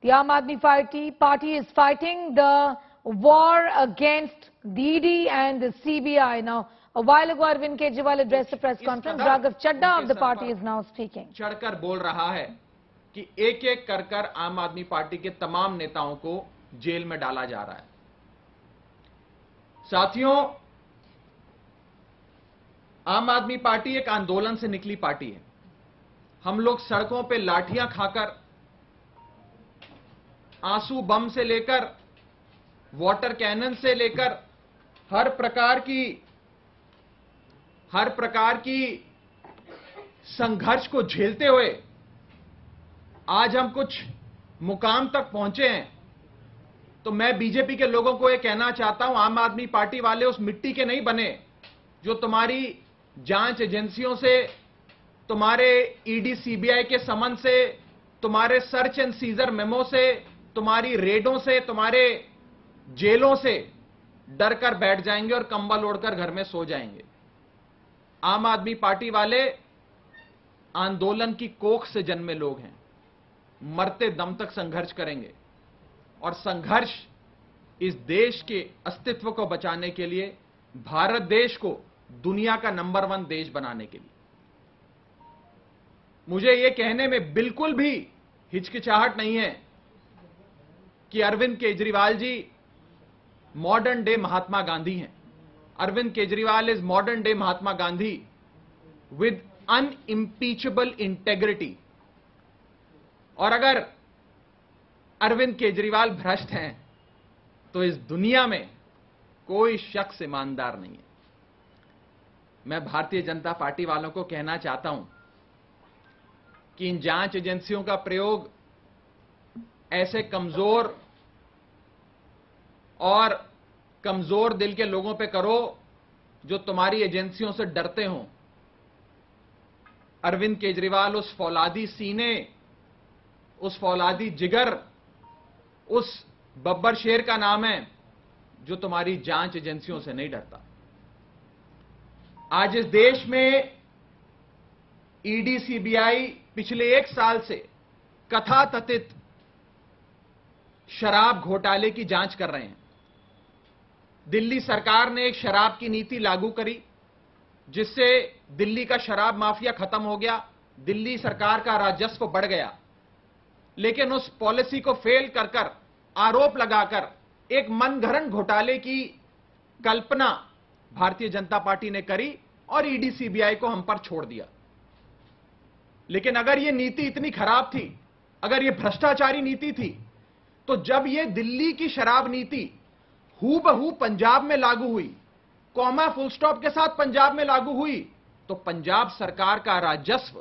The Aam Aadmi Party is fighting the war against the ED and the CBI. Now, a while ago, Arvind Kejriwal addressed a press conference. Raghav Chadha of the party is now speaking. चढ़कर बोल रहा है कि एक एक कर आम आदमी पार्टी के तमाम नेताओं को जेल में डाला जा रहा है। साथियों, आम आदमी पार्टी एक आंदोलन से निकली पार्टी है। हम लोग सड़कों पे लाठियां खाकर, आंसू बम से लेकर, वाटर कैनन से लेकर हर प्रकार की संघर्ष को झेलते हुए आज हम कुछ मुकाम तक पहुंचे हैं। तो मैं बीजेपी के लोगों को यह कहना चाहता हूं, आम आदमी पार्टी वाले उस मिट्टी के नहीं बने जो तुम्हारी जांच एजेंसियों से, तुम्हारे ईडी सीबीआई के समन से, तुम्हारे सर्च एंड सीजर मेमो से, तुम्हारी रेडों से, तुम्हारे जेलों से डर कर बैठ जाएंगे और कंबल ओढ़कर घर में सो जाएंगे। आम आदमी पार्टी वाले आंदोलन की कोख से जन्मे लोग हैं। मरते दम तक संघर्ष करेंगे और संघर्ष इस देश के अस्तित्व को बचाने के लिए, भारत देश को दुनिया का नंबर 1 देश बनाने के लिए। मुझे यह कहने में बिल्कुल भी हिचकिचाहट नहीं है कि अरविंद केजरीवाल जी मॉडर्न डे महात्मा गांधी हैं। Arvind Kejriwal is modern day Mahatma Gandhi with unimpeachable integrity. और अगर अरविंद केजरीवाल भ्रष्ट हैं तो इस दुनिया में कोई शख्स ईमानदार नहीं है। मैं भारतीय जनता पार्टी वालों को कहना चाहता हूं कि इन जांच एजेंसियों का प्रयोग ऐसे कमजोर दिल के लोगों पे करो जो तुम्हारी एजेंसियों से डरते हों। अरविंद केजरीवाल उस फौलादी सीने, उस फौलादी जिगर, उस बब्बर शेर का नाम है जो तुम्हारी जांच एजेंसियों से नहीं डरता। आज इस देश में ईडी सीबीआई पिछले 1 साल से कथाकथित शराब घोटाले की जांच कर रहे हैं। दिल्ली सरकार ने एक शराब की नीति लागू करी जिससे दिल्ली का शराब माफिया खत्म हो गया, दिल्ली सरकार का राजस्व बढ़ गया। लेकिन उस पॉलिसी को फेल कर आरोप लगाकर एक मनगढ़ंत घोटाले की कल्पना भारतीय जनता पार्टी ने करी और ईडी सीबीआई को हम पर छोड़ दिया। लेकिन अगर यह नीति इतनी खराब थी, अगर यह भ्रष्टाचारी नीति थी, तो जब यह दिल्ली की शराब नीति हूबहू पंजाब में लागू हुई, कॉमा फुल स्टॉप के साथ पंजाब में लागू हुई, तो पंजाब सरकार का राजस्व,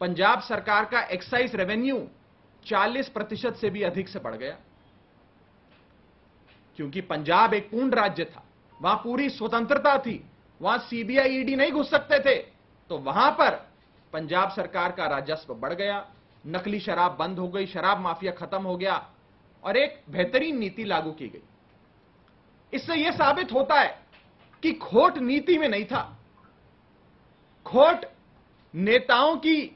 पंजाब सरकार का एक्साइज रेवेन्यू 40% से भी अधिक से बढ़ गया। क्योंकि पंजाब एक पूर्ण राज्य था, वहां पूरी स्वतंत्रता थी, वहां सीबीआई ईडी नहीं घुस सकते थे, तो वहां पर पंजाब सरकार का राजस्व बढ़ गया, नकली शराब बंद हो गई, शराब माफिया खत्म हो गया और एक बेहतरीन नीति लागू की गई। इससे यह साबित होता है कि खोट नीति में नहीं था, खोट नेताओं की,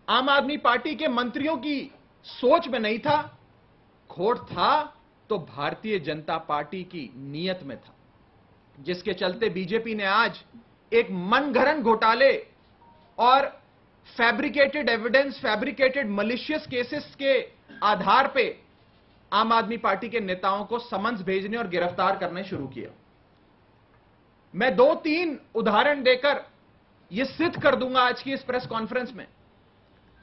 आम आदमी पार्टी के मंत्रियों की सोच में नहीं था, खोट था तो भारतीय जनता पार्टी की नीयत में था, जिसके चलते बीजेपी ने आज एक मनगढ़ंत घोटाले और fabricated evidence, fabricated malicious cases के आधार पे आम आदमी पार्टी के नेताओं को समन्स भेजने और गिरफ्तार करने शुरू किया। मैं 2-3 उदाहरण देकर यह सिद्ध कर दूंगा आज की इस प्रेस कॉन्फ्रेंस में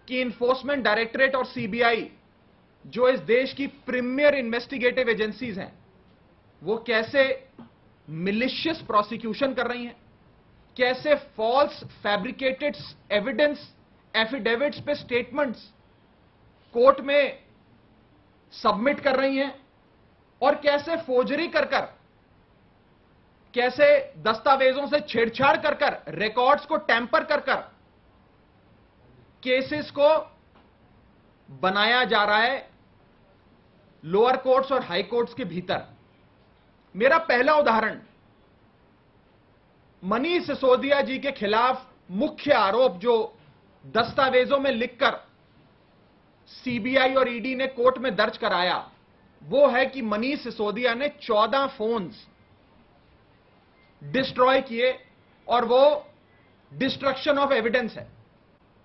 कि इन्फोर्समेंट डायरेक्टरेट और सीबीआई, जो इस देश की प्रीमियर इन्वेस्टिगेटिव एजेंसीज हैं, वो कैसे मिलिशियस प्रोसिक्यूशन कर रही हैं, कैसे फॉल्स फैब्रिकेटेड एविडेंस एफिडेविट्स पे स्टेटमेंट्स कोर्ट में सबमिट कर रही हैं और कैसे फोर्जरी कर कैसे दस्तावेजों से छेड़छाड़ कर रिकॉर्ड्स को टैंपर कर केसेस को बनाया जा रहा है लोअर कोर्ट्स और हाई कोर्ट्स के भीतर। मेरा पहला उदाहरण मनीष सिसोदिया जी के खिलाफ मुख्य आरोप जो दस्तावेजों में लिखकर सीबीआई और ईडी ने कोर्ट में दर्ज कराया वो है कि मनीष सिसोदिया ने 14 फोन्स डिस्ट्रॉय किए और वो डिस्ट्रक्शन ऑफ एविडेंस है।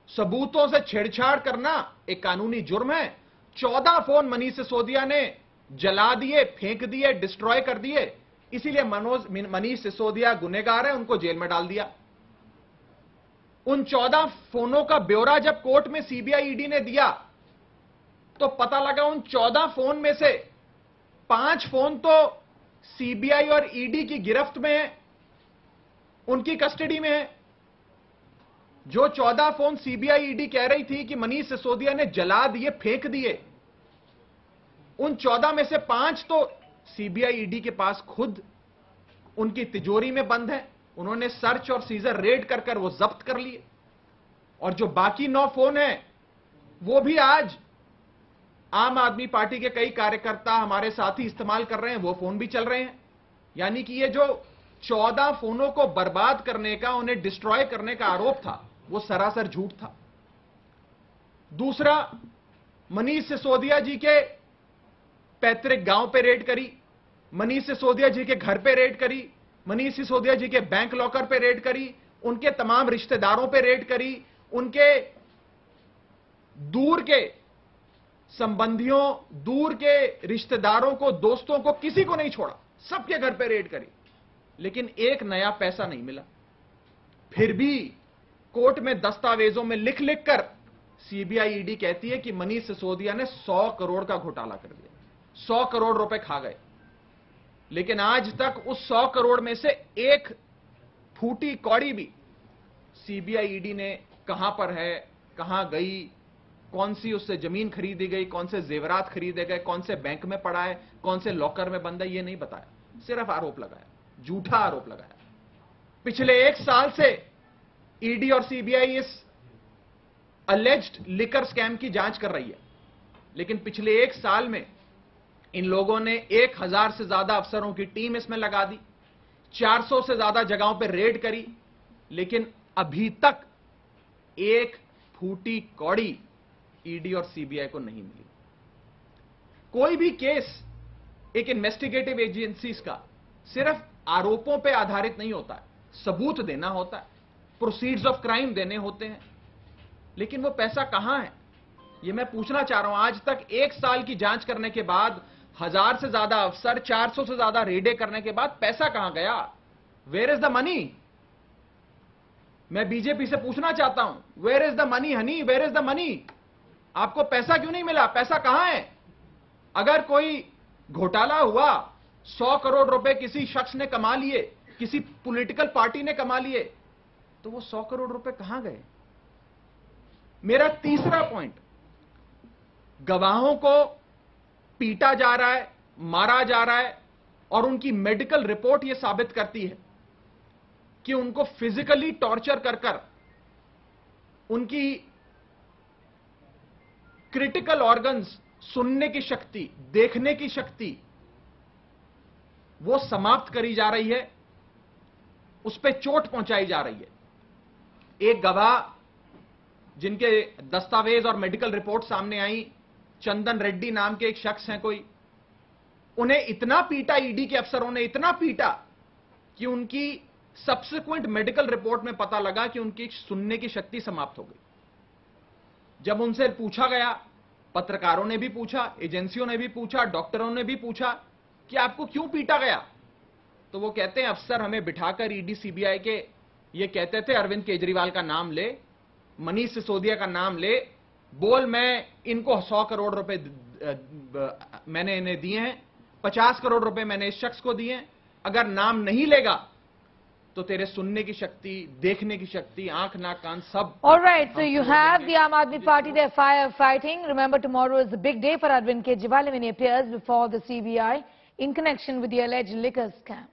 सबूतों से छेड़छाड़ करना एक कानूनी जुर्म है। 14 फोन मनीष सिसोदिया ने जला दिए, फेंक दिए, डिस्ट्रॉय कर दिए, इसीलिए मनीष सिसोदिया गुनहगार है, उनको जेल में डाल दिया। उन 14 फोनों का ब्यौरा जब कोर्ट में सीबीआई ईडी ने दिया तो पता लगा उन 14 फोन में से 5 फोन तो सीबीआई और ईडी की गिरफ्त में है, उनकी कस्टडी में है। जो 14 फोन सीबीआई ईडी कह रही थी कि मनीष सिसोदिया ने जला दिए, फेंक दिए, उन 14 में से 5 तो सीबीआई ईडी के पास खुद उनकी तिजोरी में बंद है, उन्होंने सर्च और सीजर रेड कर कर वो जब्त कर लिए। और जो बाकी 9 फोन हैं वो भी आज आम आदमी पार्टी के कई कार्यकर्ता हमारे साथी इस्तेमाल कर रहे हैं, वो फोन भी चल रहे हैं। यानी कि ये जो 14 फोनों को बर्बाद करने का, उन्हें डिस्ट्रॉय करने का आरोप था, वो सरासर झूठ था। दूसरा, मनीष सिसोदिया जी के पैतृक गांव पे रेड करी, मनीष सिसोदिया जी के घर पे रेड करी, मनीष सिसोदिया जी के बैंक लॉकर पे रेड करी, उनके तमाम रिश्तेदारों पे रेड करी, उनके दूर के संबंधियों, दूर के रिश्तेदारों को, दोस्तों को, किसी को नहीं छोड़ा, सबके घर पे रेड करी, लेकिन एक नया पैसा नहीं मिला। फिर भी कोर्ट में दस्तावेजों में लिख लिख कर सीबीआई ईडी कहती है कि मनीष सिसोदिया ने 100 करोड़ का घोटाला कर दिया, 100 करोड़ रुपए खा गए। लेकिन आज तक उस 100 करोड़ में से एक फूटी कौड़ी भी सीबीआई ईडी ने कहां पर है, कहां गई, कौन सी उससे जमीन खरीदी गई, कौन से जेवरात खरीदे गए, कौन से बैंक में पड़ा है, कौन से लॉकर में बंद है, ये नहीं बताया। सिर्फ आरोप लगाया, झूठा आरोप लगाया। पिछले 1 साल से ईडी और सीबीआई इस अलेज्ड लिकर स्कैम की जांच कर रही है, लेकिन पिछले 1 साल में इन लोगों ने 1000 से ज्यादा अफसरों की टीम इसमें लगा दी, 400 से ज्यादा जगहों पर रेड करी, लेकिन अभी तक एक फूटी कौड़ी ईडी और सीबीआई को नहीं मिली। कोई भी केस एक इन्वेस्टिगेटिव एजेंसीज का सिर्फ आरोपों पे आधारित नहीं होता है, सबूत देना होता है, प्रोसीड्स ऑफ क्राइम देने होते हैं। लेकिन वो पैसा कहां है, ये मैं पूछना चाह रहा हूं। आज तक 1 साल की जांच करने के बाद, 1000 से ज्यादा अफसर, 400 से ज्यादा रेडे करने के बाद पैसा कहां गया? Where is the money? मैं बीजेपी से पूछना चाहता हूं, where is the money honey, where is the money? आपको पैसा क्यों नहीं मिला? पैसा कहां है? अगर कोई घोटाला हुआ, 100 करोड़ रुपए किसी शख्स ने कमा लिए, किसी पॉलिटिकल पार्टी ने कमा लिए, तो वो 100 करोड़ रुपए कहां गए? मेरा तीसरा पॉइंट, गवाहों को पीटा जा रहा है, मारा जा रहा है, और उनकी मेडिकल रिपोर्ट यह साबित करती है कि उनको फिजिकली टॉर्चर कर कर उनकी क्रिटिकल ऑर्गन्स, सुनने की शक्ति, देखने की शक्ति, वो समाप्त करी जा रही है, उस पर चोट पहुंचाई जा रही है। एक गवाह जिनके दस्तावेज और मेडिकल रिपोर्ट सामने आई, चंदन रेड्डी नाम के एक शख्स हैं कोई, उन्हें इतना पीटा, ईडी के अफसरों ने इतना पीटा कि उनकी सब्सिक्वेंट मेडिकल रिपोर्ट में पता लगा कि उनकी सुनने की शक्ति समाप्त हो गई। जब उनसे पूछा गया, पत्रकारों ने भी पूछा, एजेंसियों ने भी पूछा, डॉक्टरों ने भी पूछा कि आपको क्यों पीटा गया, तो वो कहते हैं अफसर हमें बिठाकर ईडी सीबीआई के ये कहते थे अरविंद केजरीवाल का नाम ले, मनीष सिसोदिया का नाम ले, बोल मैं इनको 100 करोड़ रुपए मैंने इन्हें दिए हैं, 50 करोड़ रुपए मैंने इस शख्स को दिए हैं, अगर नाम नहीं लेगा तो तेरे सुनने की शक्ति, देखने की शक्ति, आंख नाक कान सब। All right, so you have the Aam Aadmi Party, they're firefighting. Remember, tomorrow is the big day for Arvind Kejriwal when he appears before the CBI in connection with the alleged liquor scam.